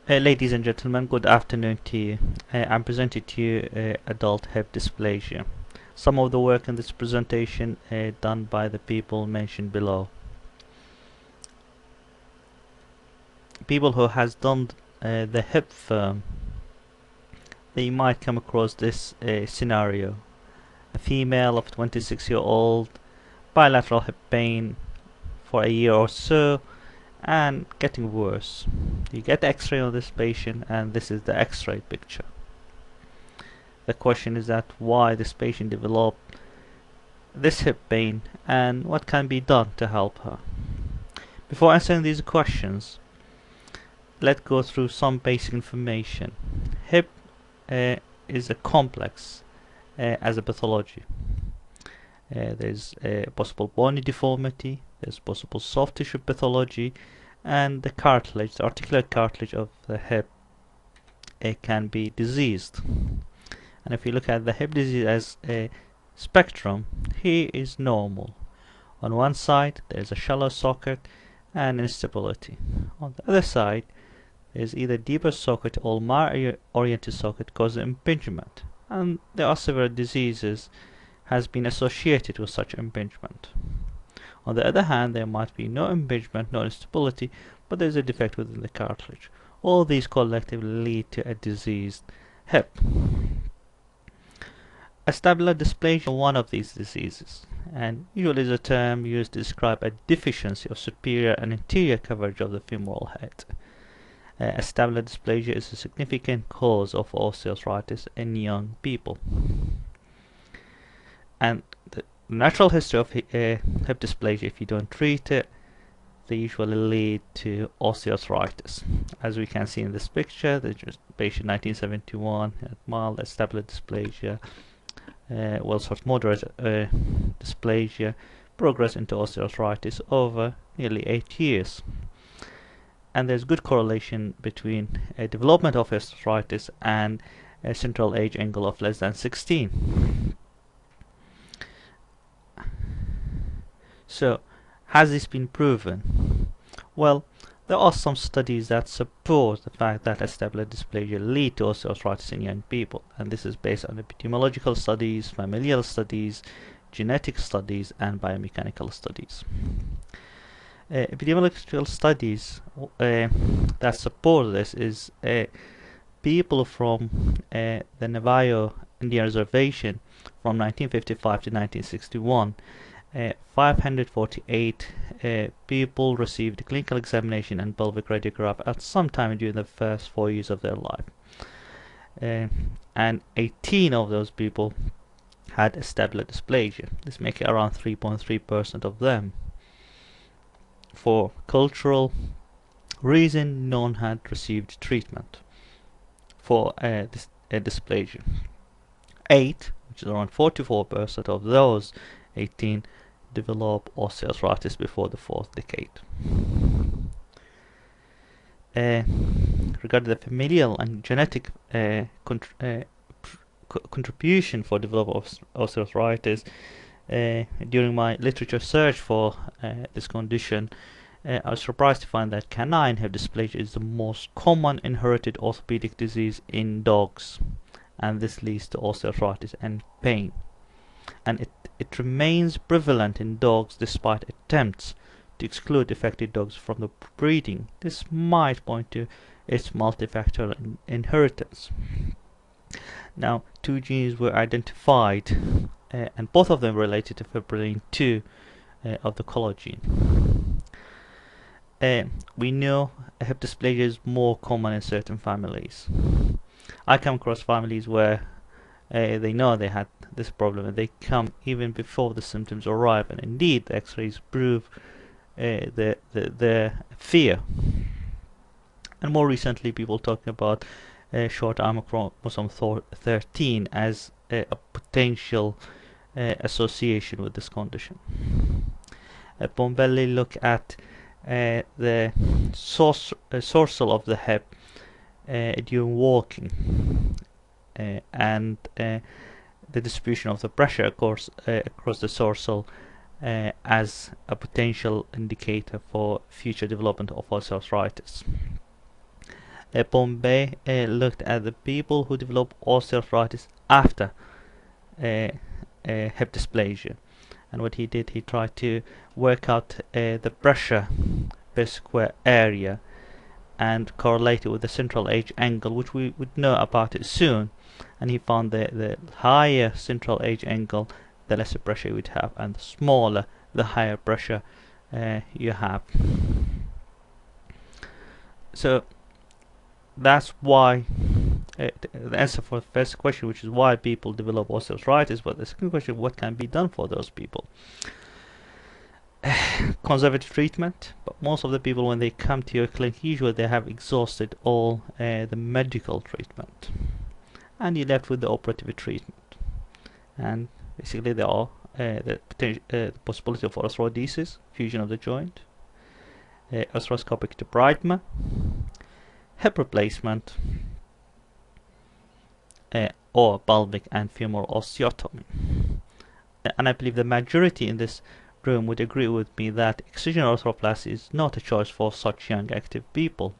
Ladies and gentlemen, good afternoon to you. I'm presenting to you adult hip dysplasia. Some of the work in this presentation done by the people mentioned below. People who has done the hip firm, they might come across this scenario. A female of 26-year-old, bilateral hip pain for a year or so, and getting worse. You get X-ray on this patient, and this is the X-ray picture. The question is that why this patient developed this hip pain and what can be done to help her. Before answering these questions, let's go through some basic information. Hip is a complex as a pathology. There's a possible bony deformity, there's possible soft tissue pathology, and the cartilage, the articular cartilage of the hip, can be diseased. And if you look at the hip disease as a spectrum, here is normal. On one side there's a shallow socket and instability. On the other side there's either deeper socket or more oriented socket causing impingement, and there are several diseases has been associated with such impingement. On the other hand, there might be no impingement, no instability, but there is a defect within the cartilage. All these collectively lead to a diseased hip. Acetabular dysplasia is one of these diseases, and usually is a term used to describe a deficiency of superior and interior coverage of the femoral head. Acetabular dysplasia is a significant cause of osteoarthritis in young people. And the natural history of hip dysplasia, if you don't treat it, they usually lead to osteoarthritis. As we can see in this picture, the patient 1971 had mild acetabular dysplasia, well, sort of moderate dysplasia, progressed into osteoarthritis over nearly 8 years. And there's good correlation between development of osteoarthritis and a central age angle of less than 16. So, has this been proven? Well, there are some studies that support the fact that acetabular dysplasia lead to osteoarthritis in young people, and this is based on epidemiological studies, familial studies, genetic studies, and biomechanical studies. Epidemiological studies that support this is people from the Navajo Indian Reservation from 1955 to 1961. 548 people received clinical examination and pelvic radiograph at some time during the first 4 years of their life. And 18 of those people had acetabular dysplasia. This makes it around 3.3% of them. For cultural reason, none had received treatment for this dysplasia. 8, which is around 44% of those 18, develop osteoarthritis before the 4th decade. Regarding the familial and genetic contribution for developing osteoarthritis, during my literature search for this condition, I was surprised to find that canine hip dysplasia is the most common inherited orthopedic disease in dogs, and this leads to osteoarthritis and pain. And it remains prevalent in dogs despite attempts to exclude affected dogs from the breeding. This might point to its multifactorial inheritance. Now, 2 genes were identified, and both of them related to fibrillin 2 of the collar gene. We know hip dysplasia is more common in certain families. I come across families where they know they had this problem and they come even before the symptoms arrive, and indeed the x-rays prove the fear. And more recently, people talking about short arm chromosome 13 as a potential association with this condition. Bombelli look at the sorsal of the hip during walking, and the distribution of the pressure across the sorsal as a potential indicator for future development of osteoarthritis. Bombay looked at the people who develop osteoarthritis after hip dysplasia, and what he did, he tried to work out the pressure per square area and correlate it with the central edge angle, which we would know about it soon. And he found that the higher central edge angle, the lesser pressure you would have, and the smaller, the higher pressure you have. So that's why the answer for the first question, which is why people develop osteoarthritis. But the second question, what can be done for those people? Conservative treatment, but most of the people, when they come to your clinic, usually they have exhausted all the medical treatment, and you're left with the operative treatment. And basically there are the possibility of arthrodesis, fusion of the joint, arthroscopic debridement, hip replacement, or pelvic and femoral osteotomy. And I believe the majority in this room would agree with me that excisional arthroplasty is not a choice for such young active people.